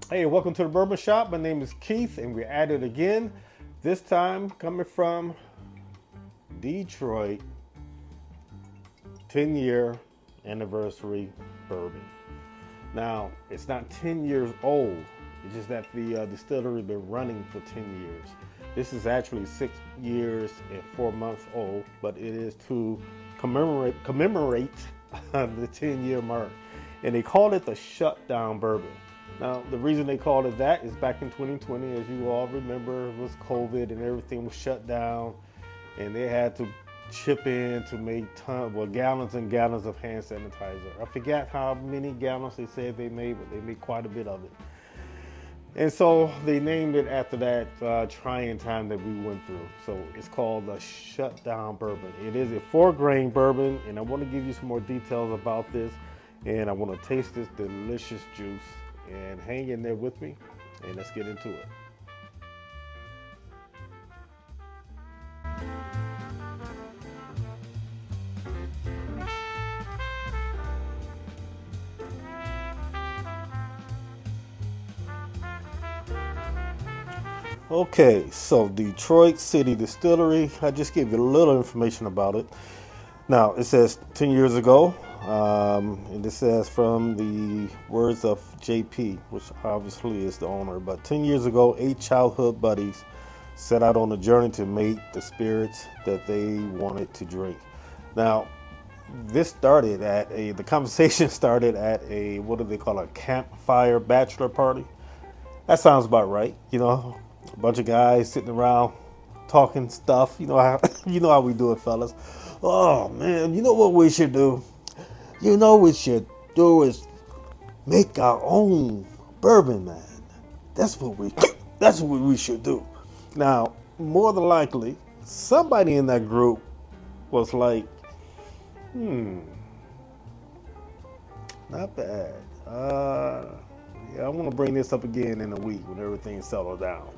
Hey, welcome to the Bourbon Shop. My name is Keith, and we're at it again. This time coming from Detroit, 10-year anniversary bourbon. Now, it's not 10 years old. It's just that the distillery has been running for 10 years. This is actually 6 years and 4 months old, but it is to commemorate the 10-year mark. And they called it the Shut Down Bourbon. Now, the reason they called it that is back in 2020, as you all remember, it was COVID and everything was shut down, and they had to chip in to make gallons and gallons of hand sanitizer. I forget how many gallons they said they made, but they made quite a bit of it. And so they named it after that trying time that we went through. So it's called the Shut Down Bourbon. It is a 4-grain bourbon, and I want to give you some more details about this. And I want to taste this delicious juice. And hang in there with me, and let's get into it. Okay, so Detroit City Distillery. I just gave you a little information about it. Now, it says 10 years ago, and it says from the words of JP, which obviously is the owner, but 10 years ago, 8 childhood buddies set out on a journey to make the spirits that they wanted to drink. Now, the conversation started at what do they call a campfire bachelor party? That sounds about right. A bunch of guys sitting around talking stuff. You know how you know how we do it, fellas. Oh man, you know what we should do? You know what we should do is make our own bourbon, man. That's what we that's what we should do. Now, more than likely, somebody in that group was like, not bad. Yeah, I want to bring this up again in a week when everything settles down.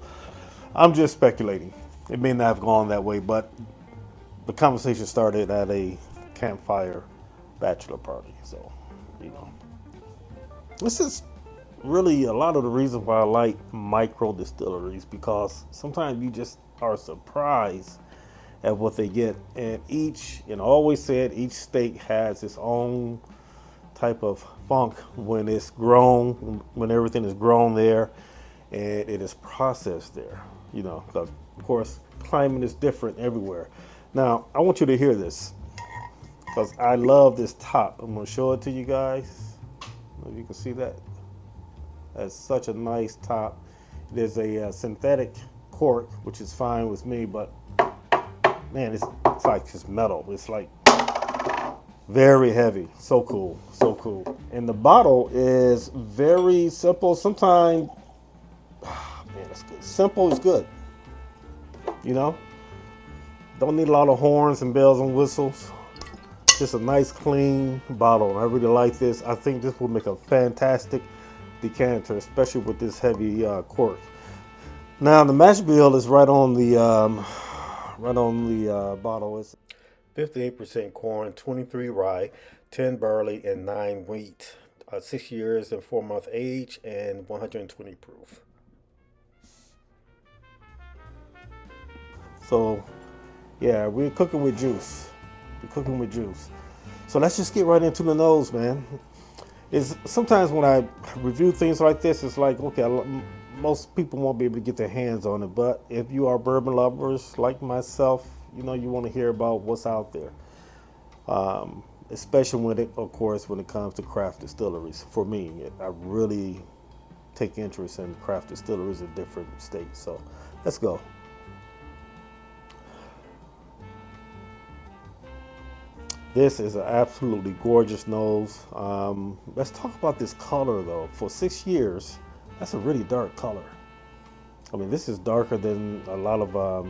I'm just speculating. It may not have gone that way, but the conversation started at a campfire bachelor party. So, you know, this is really a lot of the reason why I like micro distilleries, because sometimes you just are surprised at what they get. And I always said each state has its own type of funk when it's grown, when everything is grown there and it is processed there, because of course climate is different everywhere. Now, I want you to hear this because I love this top. I'm going to show it to you guys. I don't know if you can see that. That's such a nice top. It is a synthetic cork, which is fine with me, but man, it's like just metal. It's like very heavy. So cool. So cool. And the bottle is very simple. Sometimes, man, that's good. Simple is good. You know? Don't need a lot of horns and bells and whistles. Just a nice, clean bottle. I really like this. I think this will make a fantastic decanter, especially with this heavy cork. Now, the mash bill is right on the bottle. It's 58% corn, 23 rye, 10 barley, and 9 wheat. 6 years and 4 month age, and 120 proof. So, yeah, we're cooking with juice. We're cooking with juice. So let's just get right into the nose, man. Is sometimes when I review things like this, it's like, okay, most people won't be able to get their hands on it, but if you are bourbon lovers like myself, you want to hear about what's out there, especially of course, when it comes to craft distilleries. For me, I really take interest in craft distilleries in different states. So let's go. This is an absolutely gorgeous nose. Let's talk about this color though. For 6 years, that's a really dark color. I mean, this is darker than a lot of,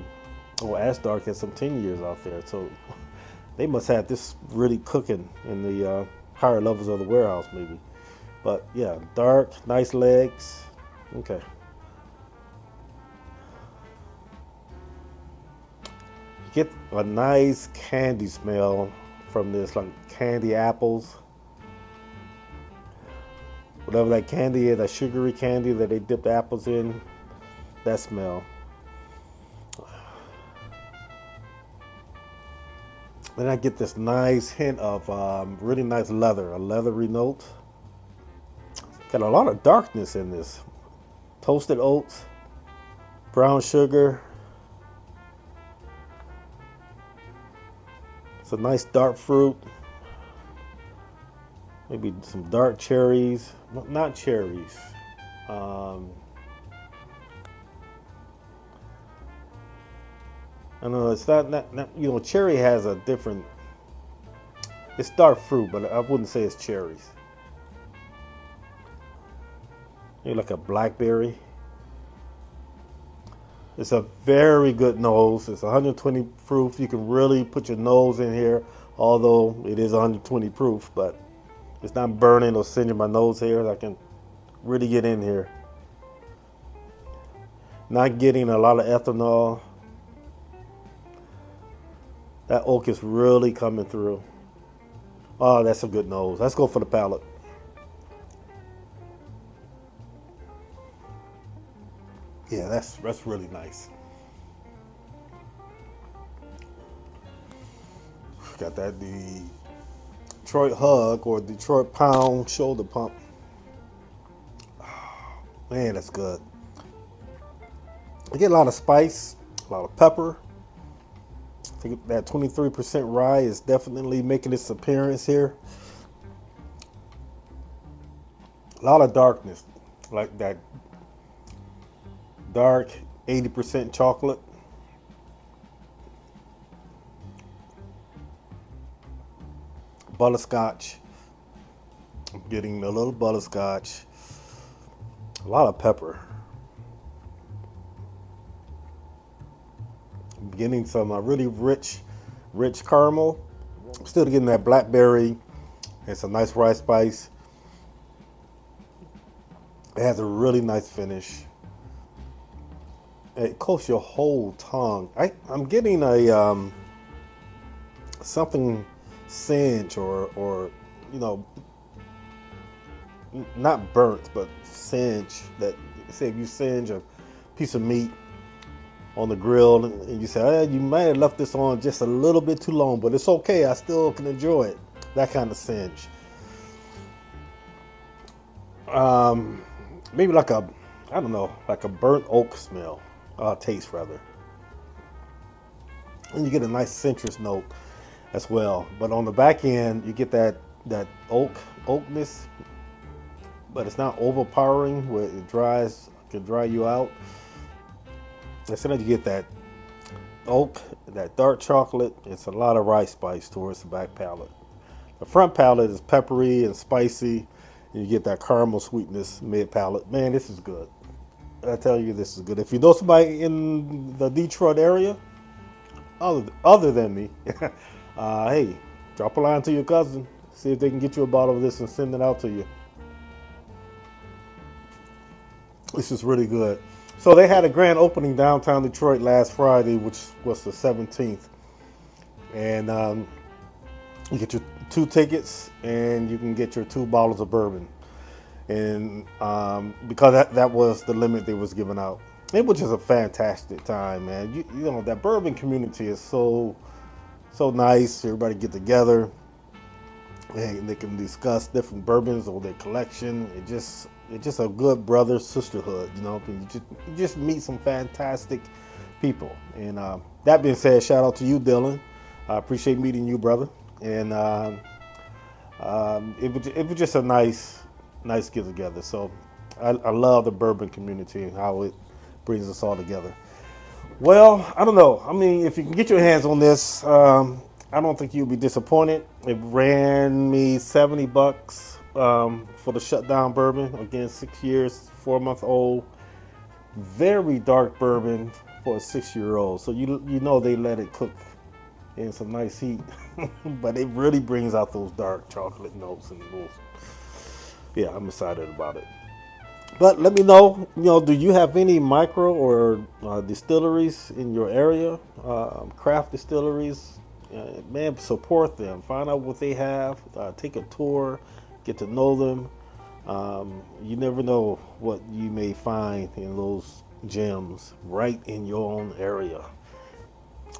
as dark as some 10 years out there. So they must have this really cooking in the higher levels of the warehouse maybe. But yeah, dark, nice legs. Okay. You get a nice candy smell from this, like candy apples. whatever that candy is, that sugary candy that they dip the apples in, that smell. Then I get this nice hint of really nice leather, a leathery note. Got a lot of darkness in this. Toasted oats, brown sugar. It's a nice dark fruit. Maybe some dark cherries. Not cherries. I know it's not, you know, cherry has a different, it's dark fruit, but I wouldn't say it's cherries. Maybe like a blackberry. It's a very good nose. It's 120 proof. You can really put your nose in here, although it is 120 proof, but it's not burning or singeing my nose hairs. I can really get in here. Not getting a lot of ethanol. That oak is really coming through. Oh, that's a good nose. Let's go for the palate. Yeah, that's really nice. Got that Detroit Hug or Detroit Pound shoulder pump. Oh, man, that's good. I get a lot of spice, a lot of pepper. I think that 23% rye is definitely making its appearance here. A lot of darkness, like that dark 80% chocolate. Butterscotch. I'm getting a little butterscotch. A lot of pepper. I'm getting some really rich caramel. I'm still getting that blackberry and some nice rice spice. It has a really nice finish. It coats your whole tongue. I'm getting a something singe or you know, not burnt but singe. That say if you singe a piece of meat on the grill and you say, you might have left this on just a little bit too long, but it's okay, I still can enjoy it. That kind of singe. Maybe like a, I don't know, like a burnt oak smell, taste rather. And you get a nice citrus note as well. But on the back end, you get that oakness, but it's not overpowering where it can dry you out. Instead, you get that oak, that dark chocolate. It's a lot of rice spice towards the back palate. The front palate is peppery and spicy, and you get that caramel sweetness mid palate. Man, this is good. I tell you, this is good. If you know somebody in the Detroit area, other than me, hey, drop a line to your cousin. See if they can get you a bottle of this and send it out to you. This is really good. So they had a grand opening downtown Detroit last Friday, which was the 17th. And you get your 2 tickets and you can get your 2 bottles of bourbon. And because that was the limit they was giving out. It was just a fantastic time, man. You know, that bourbon community is so nice. Everybody get together and they can discuss different bourbons or their collection. It's just a good brother sisterhood, you know. You just meet some fantastic people. And that being said, shout out to you, Dylan. I appreciate meeting you, brother. And it was just a nice get together. So I love the bourbon community and how it brings us all together. Well, I don't know. I mean, if you can get your hands on this, I don't think you'll be disappointed. It ran me $70 for the Shut Down Bourbon. Again, 6 years, 4-month-old. Very dark bourbon for a 6-year-old. So you know they let it cook in some nice heat. But it really brings out those dark chocolate notes and those. Yeah, I'm excited about it. But let me know, do you have any micro or distilleries in your area, craft distilleries? Man, support them. Find out what they have. Take a tour. Get to know them. You never know what you may find in those gems right in your own area.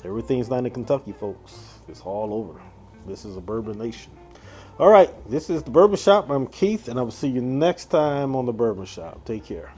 Everything's not in Kentucky, folks. It's all over. This is a bourbon nation. All right, this is the Bourbon Shop. I'm Keith, and I will see you next time on the Bourbon Shop. Take care.